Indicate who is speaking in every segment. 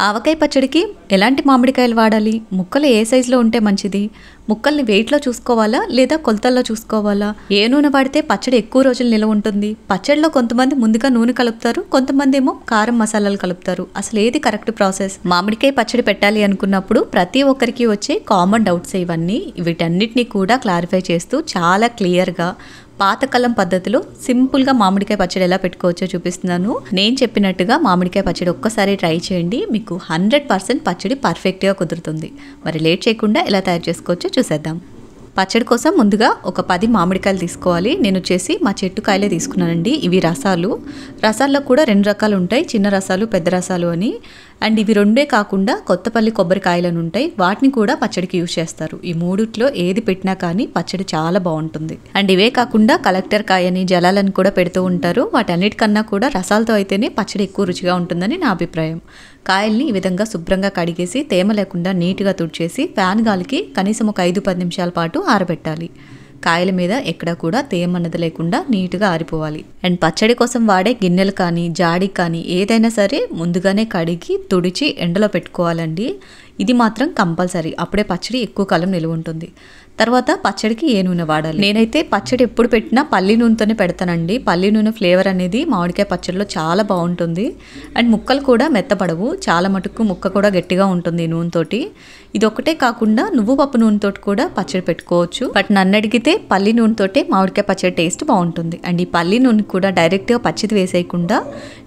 Speaker 1: ఆవకాయ పచ్చడికి ఎలాంటి మామిడికాయలు వాడాలి, ముక్కలు ఏ సైజులో ఉంటే మంచిది, ముక్కల్ని వెయిట్లో చూసుకోవాలా లేదా కొలతల్లో చూసుకోవాలా, ఏ నూనె వాడితే పచ్చడి ఎక్కువ రోజులు నిల్వ ఉంటుంది, పచ్చడిలో కొంతమంది ముందుగా నూనె కలుపుతారు, కొంతమంది ఏమో కారం మసాలాలు కలుపుతారు. అసలు ఏది కరెక్ట్ ప్రాసెస్? మామిడికాయ పచ్చడి పెట్టాలి అనుకున్నప్పుడు ప్రతి ఒక్కరికి వచ్చే కామన్ డౌట్స్ ఇవన్నీ. వీటన్నిటిని కూడా క్లారిఫై చేస్తూ చాలా క్లియర్గా పాతకాలం పద్ధతిలో సింపుల్గా మామిడికాయ పచ్చడి ఎలా పెట్టుకోవచ్చో చూపిస్తున్నాను. నేను చెప్పినట్టుగా మామిడికాయ పచ్చడి ఒక్కసారి ట్రై చేయండి, మీకు 100% పచ్చడి పర్ఫెక్ట్గా కుదురుతుంది. మరి లేట్ చేయకుండా ఎలా తయారు చేసుకోవచ్చో చూసేద్దాం. పచ్చడి కోసం ముందుగా ఒక 10 మామిడికాయలు తీసుకోవాలి. నేను వచ్చేసి మా చెట్టు కాయలే తీసుకున్నానండి. ఇవి రసాల్లో కూడా 2 రకాలు ఉంటాయి, చిన్న రసాలు పెద్ద రసాలు అని. అండ్ ఇవి రెండే కాకుండా కొత్తపల్లి కొబ్బరికాయలను ఉంటాయి, వాటిని కూడా పచ్చడికి యూజ్ చేస్తారు. ఈ మూడిట్లో ఏది పెట్టినా కానీ పచ్చడి చాలా బాగుంటుంది. అండ్ ఇవే కాకుండా కలెక్టర్ కాయని జలాలని కూడా పెడుతూ ఉంటారు. వాటన్నిటికన్నా కూడా రసాలతో అయితేనే పచ్చడి ఎక్కువ రుచిగా ఉంటుందని నా అభిప్రాయం. కాయల్ని ఈ విధంగా శుభ్రంగా కడిగేసి తేమ లేకుండా నీట్గా తుడిచేసి ఫ్యాన్ గాలికి కనీసం ఒక 5-10 నిమిషాల పాటు ఆరబెట్టాలి. కాయల మీద ఎక్కడ కూడా తేమ అన్నది లేకుండా నీట్గా ఆరిపోవాలి. అండ్ పచ్చడి కోసం వాడే గిన్నెలు కానీ జాడి కానీ ఏదైనా సరే ముందుగానే కడిగి తుడిచి ఎండలో పెట్టుకోవాలండి. ఇది మాత్రం కంపల్సరీ, అప్పుడే పచ్చడి ఎక్కువ కాలం నిలువ ఉంటుంది. తర్వాత పచ్చడికి ఏ నూనె వాడాలి? నేనైతే పచ్చడి ఎప్పుడు పెట్టినా పల్లి నూనెతోనే పెడతానండి. పల్లి నూనె ఫ్లేవర్ అనేది మామిడికాయ పచ్చడిలో చాలా బాగుంటుంది. అండ్ ముక్కలు కూడా మెత్తపడవు, చాలా మటుకు ముక్క కూడా గట్టిగా ఉంటుంది ఈ నూనెతోటి. ఇది ఒకటే కాకుండా నువ్వు పప్పు నూనెతోటి కూడా పచ్చడి పెట్టుకోవచ్చు. బట్ నన్ను అడిగితే పల్లి నూనెతోటే మామిడికాయ పచ్చడి టేస్ట్ బాగుంటుంది. అండ్ ఈ పల్లి నూనె కూడా డైరెక్ట్గా పచ్చిది వేసేయకుండా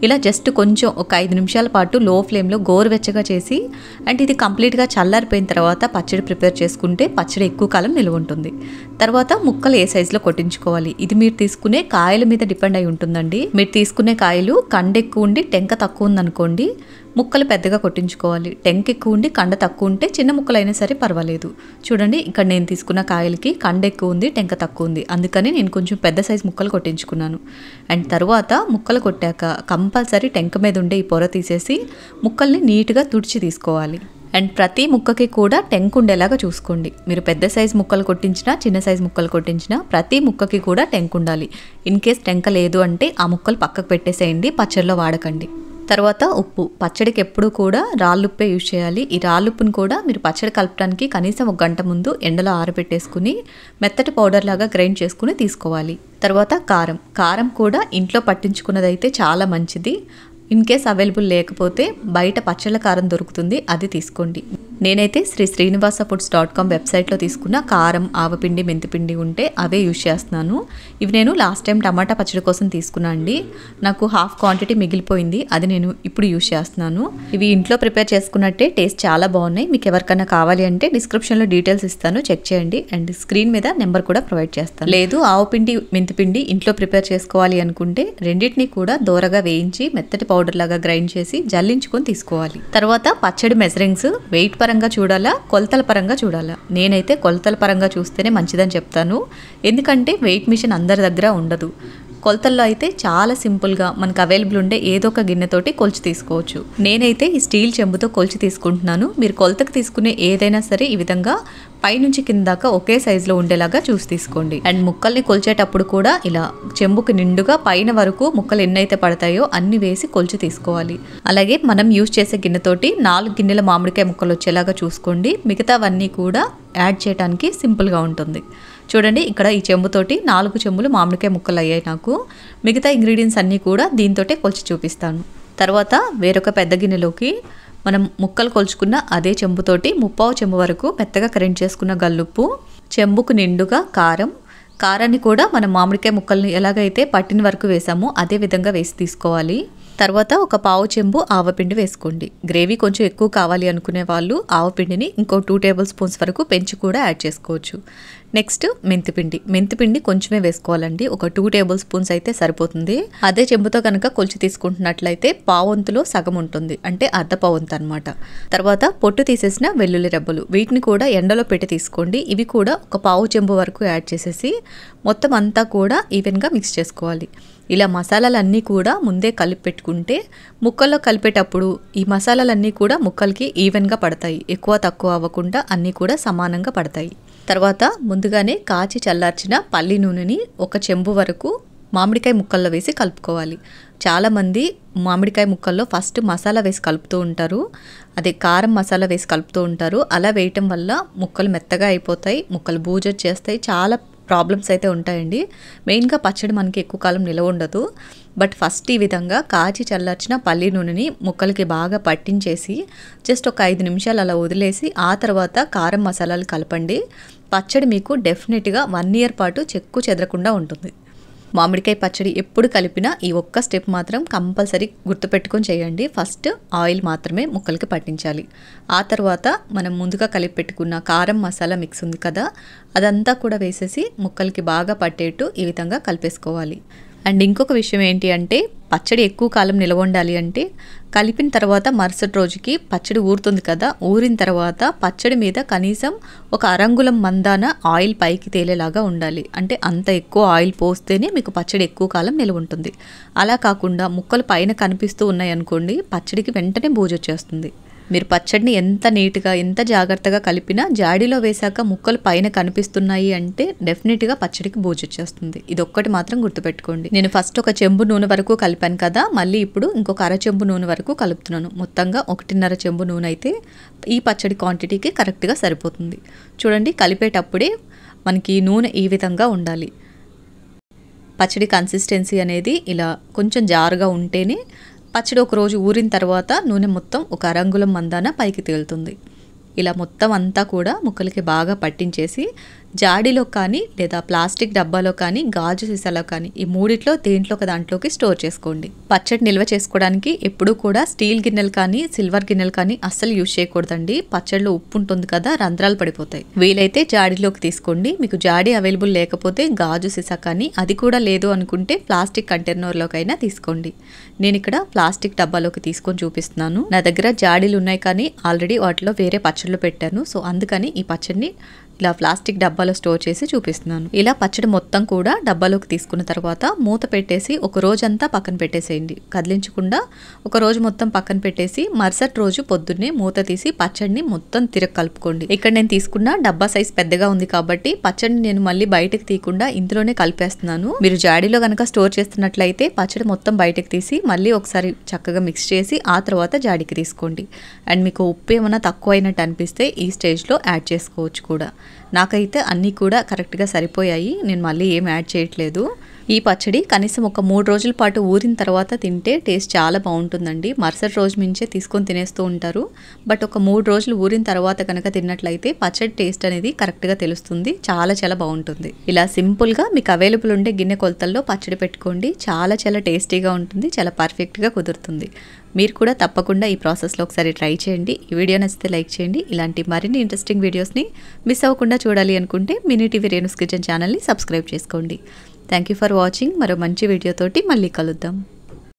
Speaker 1: ఇలా జస్ట్ కొంచెం ఒక 5 నిమిషాల పాటు లో ఫ్లేమ్లో గోరువెచ్చగా చేసి అండ్ ఇది కంప్లీట్గా చల్లారిపోయిన తర్వాత పచ్చడి ప్రిపేర్ చేసుకుంటే పచ్చడి ఎక్కువ కాలం నిల్వ ఉంటుంది. తర్వాత ముక్కలు ఏ సైజులో కొట్టించుకోవాలి, ఇది మీరు తీసుకునే కాయల మీద డిపెండ్ అయి ఉంటుందండి. మీరు తీసుకునే కాయలు కండ ఎక్కువ ఉండి టెంక తక్కువ ఉందనుకోండి, ముక్కలు పెద్దగా కొట్టించుకోవాలి. టెంక ఎక్కువ ఉండి కండ తక్కువ ఉంటే చిన్న ముక్కలైనా సరే పర్వాలేదు. చూడండి, ఇక్కడ నేను తీసుకున్న కాయలకి కండ ఎక్కువ ఉంది, టెంక తక్కువ ఉంది, అందుకని నేను కొంచెం పెద్ద సైజు ముక్కలు కొట్టించుకున్నాను. అండ్ తర్వాత ముక్కలు కొట్టాక కంపల్సరీ టెంక మీద ఉండే ఈ పొర తీసేసి ముక్కల్ని నీట్గా తుడిచి తీసుకోవాలి. అండ్ ప్రతి ముక్కకి కూడా టెంక్ ఉండేలాగా చూసుకోండి. మీరు పెద్ద సైజు ముక్కలు కొట్టించినా చిన్న సైజు ముక్కలు కొట్టించినా ప్రతి ముక్కకి కూడా టెంక్ ఉండాలి. ఇన్ కేస్ టెంక లేదు అంటే ఆ ముక్కలు పక్కకు పెట్టేసేయండి, పచ్చడిలో వాడకండి. తర్వాత ఉప్పు, పచ్చడికి ఎప్పుడూ కూడా రాళ్ళుప్పే యూజ్ చేయాలి. ఈ రాళ్ళుప్పును కూడా మీరు పచ్చడి కలపడానికి కనీసం 1 గంట ముందు ఎండలో ఆరబెట్టేసుకుని మెత్తటి పౌడర్ లాగా గ్రైండ్ చేసుకుని తీసుకోవాలి. తర్వాత కారం కూడా ఇంట్లో పట్టించుకున్నదైతే చాలా మంచిది. ఇన్ కేస్ అవైలబుల్ లేకపోతే బయట పచ్చళ్ళ కారం దొరుకుతుంది, అది తీసుకోండి. నేనైతే శ్రీనివాసఫుడ్స్.com వెబ్సైట్లో తీసుకున్న కారం, ఆవపిండి, మెంతిపిండి ఉంటే అవే యూజ్ చేస్తున్నాను. ఇవి నేను లాస్ట్ టైం టమాటా పచ్చడి కోసం తీసుకున్నా అండి. నాకు హాఫ్ క్వాంటిటీ మిగిలిపోయింది, అది నేను ఇప్పుడు యూజ్ చేస్తున్నాను. ఇవి ఇంట్లో ప్రిపేర్ చేసుకున్నట్టే టేస్ట్ చాలా బాగున్నాయి. మీకు ఎవరికైనా కావాలి అంటే డిస్క్రిప్షన్లో డీటెయిల్స్ ఇస్తాను, చెక్ చేయండి. అండ్ స్క్రీన్ మీద నెంబర్ కూడా ప్రొవైడ్ చేస్తాను. లేదు ఆవపిండి, మెంతిపిండి ఇంట్లో ప్రిపేర్ చేసుకోవాలి అనుకుంటే రెండింటినీ కూడా దోరగా వేయించి మెత్తటి పౌడర్ లాగా గ్రైండ్ చేసి జల్లించుకొని తీసుకోవాలి. తర్వాత పచ్చడి మెజరింగ్స్ వెయిట్ పరంగా చూడాలా, కొలతల పరంగా చూడాలా? నేనైతే కొలతల పరంగా చూస్తేనే మంచిదని చెప్తాను, ఎందుకంటే వెయిట్ మిషన్ అందరి దగ్గర ఉండదు. కొలతల్లో అయితే చాలా సింపుల్గా మనకు అవైలబుల్ ఉండే ఏదో ఒక గిన్నెతోటి కొలిచి తీసుకోవచ్చు. నేనైతే ఈ స్టీల్ చెంబుతో కొలిచి తీసుకుంటున్నాను. మీరు కొలతకు తీసుకునే ఏదైనా సరే ఈ విధంగా పైనుంచి కింద దాకా ఒకే సైజులో ఉండేలాగా చూసి తీసుకోండి. అండ్ ముక్కల్ని కొలిచేటప్పుడు కూడా ఇలా చెంబుకి నిండుగా పైన వరకు ముక్కలు ఎన్నైతే పడతాయో అన్ని వేసి కొలిచి తీసుకోవాలి. అలాగే మనం యూజ్ చేసే గిన్నెతోటి 4 గిన్నెల మామిడికాయ ముక్కలు వచ్చేలాగా చూసుకోండి. మిగతావన్నీ కూడా యాడ్ చేయడానికి సింపుల్గా ఉంటుంది. చూడండి, ఇక్కడ ఈ చెంబుతోటి 4 చెంబులు మామిడికాయ ముక్కలు అయ్యాయి నాకు. మిగతా ఇంగ్రీడియంట్స్ అన్నీ కూడా దీంతోటే కొలిచి చూపిస్తాను. తర్వాత వేరొక పెద్ద గిన్నెలోకి మనం ముక్కలు కొలుచుకున్న అదే చెంబుతోటి 3/4 చెంబు వరకు మెత్తగా గ్రైండ్ చేసుకున్న గల్లుప్పు, చెంబుకు నిండుగా కారాన్ని కూడా మనం మామిడికాయ ముక్కల్ని ఎలాగైతే పట్టిన వరకు వేసామో అదే విధంగా వేసి తీసుకోవాలి. తర్వాత ఒక 1/4 చెంబు ఆవపిండి వేసుకోండి. గ్రేవీ కొంచెం ఎక్కువ కావాలి అనుకునే వాళ్ళు ఆవపిండిని ఇంకో 2 టేబుల్ స్పూన్స్ వరకు పెంచి కూడా యాడ్ చేసుకోవచ్చు. నెక్స్ట్ మెంతిపిండి కొంచెమే వేసుకోవాలండి, ఒక 2 టేబుల్ స్పూన్స్ అయితే సరిపోతుంది. అదే చెంబుతో కనుక కొలిచి తీసుకుంటున్నట్లయితే పావంతులో సగం ఉంటుంది, అంటే అర్ధ పావంతు అనమాట. తర్వాత పొట్టు తీసేసిన వెల్లుల్లి రెబ్బలు, వీటిని కూడా ఎండలో పెట్టి తీసుకోండి. ఇవి కూడా ఒక 1/4 చెంబు వరకు యాడ్ చేసేసి మొత్తం అంతా కూడా ఈవెన్గా మిక్స్ చేసుకోవాలి. ఇలా మసాలాలన్నీ కూడా ముందే కలిపి పెట్టుకుంటే ముక్కల్లో కలిపేటప్పుడు ఈ మసాలాలన్నీ కూడా ముక్కలకి ఈవెన్గా పడతాయి, ఎక్కువ తక్కువ అవ్వకుండా అన్నీ కూడా సమానంగా పడతాయి. తర్వాత ముందుగానే కాచి చల్లార్చిన పల్లి నూనెని 1 చెంబు వరకు మామిడికాయ ముక్కల్లో వేసి కలుపుకోవాలి. చాలామంది మామిడికాయ ముక్కల్లో ఫస్ట్ మసాలా వేసి కలుపుతూ ఉంటారు, అదే కారం మసాలా వేసి కలుపుతూ ఉంటారు. అలా వేయటం వల్ల ముక్కలు మెత్తగా అయిపోతాయి, ముక్కలు బూజొచ్చేస్తాయి, చాలా ప్రాబ్లమ్స్ అయితే ఉంటాయండి. మెయిన్గా పచ్చడి మనకి ఎక్కువ కాలం నిలవ ఉండదు. బట్ ఫస్ట్ ఈ విధంగా కాచి చల్లార్చిన పల్లి నూనెని ముక్కలకి బాగా పట్టించేసి జస్ట్ ఒక 5 నిమిషాలు అలా వదిలేసి ఆ తర్వాత కారం మసాలాలు కలపండి. పచ్చడి మీకు డెఫినెట్గా 1 ఇయర్ పాటు చెక్కు చెదరకుండా ఉంటుంది. మామిడికాయ పచ్చడి ఎప్పుడు కలిపినా ఈ ఒక్క స్టెప్ మాత్రం కంపల్సరీ గుర్తుపెట్టుకొని చేయండి. ఫస్ట్ ఆయిల్ మాత్రమే ముక్కలకి పట్టించాలి. ఆ తర్వాత మనం ముందుగా కలిపి పెట్టుకున్న కారం మసాలా మిక్స్ ఉంది కదా, అదంతా కూడా వేసేసి ముక్కలకి బాగా పట్టేట్టు ఈ విధంగా కలిపేసుకోవాలి. అండ్ ఇంకొక విషయం ఏంటి అంటే పచ్చడి ఎక్కువ కాలం నిలవ ఉండాలి అంటే కలిపిన తర్వాత మరుసటి రోజుకి పచ్చడి ఊరుతుంది కదా, ఊరిన తర్వాత పచ్చడి మీద కనీసం ఒక అరంగుళం మందాన ఆయిల్ పైకి తేలేలాగా ఉండాలి. అంటే అంత ఎక్కువ ఆయిల్ పోస్తేనే మీకు పచ్చడి ఎక్కువ కాలం నిలవ ఉంటుంది. అలా కాకుండా ముక్కలు పైన కనిపిస్తూ ఉన్నాయి అనుకోండి, పచ్చడికి వెంటనే బూజొచ్చేస్తుంది. మీరు పచ్చడిని ఎంత నీట్గా ఎంత జాగ్రత్తగా కలిపినా జాడీలో వేశాక ముక్కలు పైన కనిపిస్తున్నాయి అంటే డెఫినెట్గా పచ్చడికి బూజొచ్చేస్తుంది. ఇది ఒక్కటి మాత్రం గుర్తుపెట్టుకోండి. నేను ఫస్ట్ ఒక చెంబు నూనె వరకు కలిపాను కదా, మళ్ళీ ఇప్పుడు ఇంకొక అర చెంబు నూనె వరకు కలుపుతున్నాను. మొత్తంగా 1.5 చెంబు నూనె అయితే ఈ పచ్చడి క్వాంటిటీకి కరెక్ట్గా సరిపోతుంది. చూడండి, కలిపేటప్పుడే మనకి నూనె ఈ విధంగా ఉండాలి. పచ్చడి కన్సిస్టెన్సీ అనేది ఇలా కొంచెం జారుగా ఉంటేనే పచ్చడి ఒక రోజు ఊరిన తర్వాత నూనె మొత్తం ఒక అరంగుళం మందాన పైకి తేలుతుంది. ఇలా మొత్తం అంతా కూడా ముక్కలకి బాగా పట్టించేసి జాడీలో కానీ లేదా ప్లాస్టిక్ డబ్బాలో కానీ గాజు సీసాలో కానీ ఈ మూడిట్లో దేంట్లో ఒక దాంట్లోకి స్టోర్ చేసుకోండి. పచ్చడి నిల్వ చేసుకోవడానికి ఎప్పుడూ కూడా స్టీల్ గిన్నెలు కానీ సిల్వర్ గిన్నెలు కానీ అస్సలు యూజ్ చేయకూడదండి. పచ్చడిలో ఉప్పు ఉంటుంది కదా, రంధ్రాలు పడిపోతాయి. వీలైతే జాడీలోకి తీసుకోండి. మీకు జాడీ అవైలబుల్ లేకపోతే గాజు సీసా కానీ, అది కూడా లేదు అనుకుంటే ప్లాస్టిక్ కంటైనర్లోకైనా తీసుకోండి. నేను ఇక్కడ ప్లాస్టిక్ డబ్బాలోకి తీసుకొని చూపిస్తున్నాను. నా దగ్గర జాడీలు ఉన్నాయి కానీ ఆల్రెడీ వాటిలో వేరే పచ్చళ్ళు పెట్టాను. సో అందుకని ఈ పచ్చడిని ఇలా ప్లాస్టిక్ డబ్బాలో స్టోర్ చేసి చూపిస్తున్నాను. ఇలా పచ్చడి మొత్తం కూడా డబ్బాలోకి తీసుకున్న తర్వాత మూత పెట్టేసి ఒక రోజంతా పక్కన పెట్టేసేయండి. కదిలించకుండా ఒక రోజు మొత్తం పక్కన పెట్టేసి మరుసటి రోజు పొద్దున్నే మూత తీసి పచ్చడిని మొత్తం తిరగ కలుపుకోండి. ఇక్కడ నేను తీసుకున్న డబ్బా సైజ్ పెద్దగా ఉంది కాబట్టి పచ్చడిని నేను మళ్ళీ బయటకు తీయకుండా ఇందులోనే కలిపేస్తున్నాను. మీరు జాడీలో కనుక స్టోర్ చేస్తున్నట్లయితే పచ్చడి మొత్తం బయటకు తీసి మళ్ళీ ఒకసారి చక్కగా మిక్స్ చేసి ఆ తర్వాత జాడీకి తీసుకోండి. అండ్ మీకు ఉప్పు ఏమైనా తక్కువ అయినట్టు అనిపిస్తే ఈ స్టేజ్లో యాడ్ చేసుకోవచ్చు కూడా. నాకైతే అన్నీ కూడా కరెక్ట్గా సరిపోయాయి. నేను మళ్ళీ ఏం యాడ్ చేయట్లేదు. ఈ పచ్చడి కనీసం ఒక 3 రోజుల పాటు ఊరిన తర్వాత తింటే టేస్ట్ చాలా బాగుంటుందండి. మరుసటి రోజు నుంచే తీసుకొని తినేస్తూ ఉంటారు. బట్ ఒక 3 రోజులు ఊరిన తర్వాత కనుక తిన్నట్లయితే పచ్చడి టేస్ట్ అనేది కరెక్ట్గా తెలుస్తుంది. చాలా చాలా బాగుంటుంది. ఇలా సింపుల్గా మీకు అవైలబుల్ ఉండే గిన్నె కొలతల్లో పచ్చడి పెట్టుకోండి. చాలా చాలా టేస్టీగా ఉంటుంది, చాలా పర్ఫెక్ట్గా కుదురుతుంది. మీరు కూడా తప్పకుండా ఈ ప్రాసెస్లో ఒకసారి ట్రై చేయండి. ఈ వీడియో నచ్చితే లైక్ చేయండి. ఇలాంటి మరిన్ని ఇంట్రెస్టింగ్ వీడియోస్ని మిస్ అవ్వకుండా చూడాలి అనుకుంటే మినీ టీవీ రేణుస్ కిచెన్ ఛానల్ని సబ్స్క్రైబ్ చేసుకోండి. Thank you for watching. మరో మంచి వీడియోతోటి మళ్ళీ కలుద్దాం.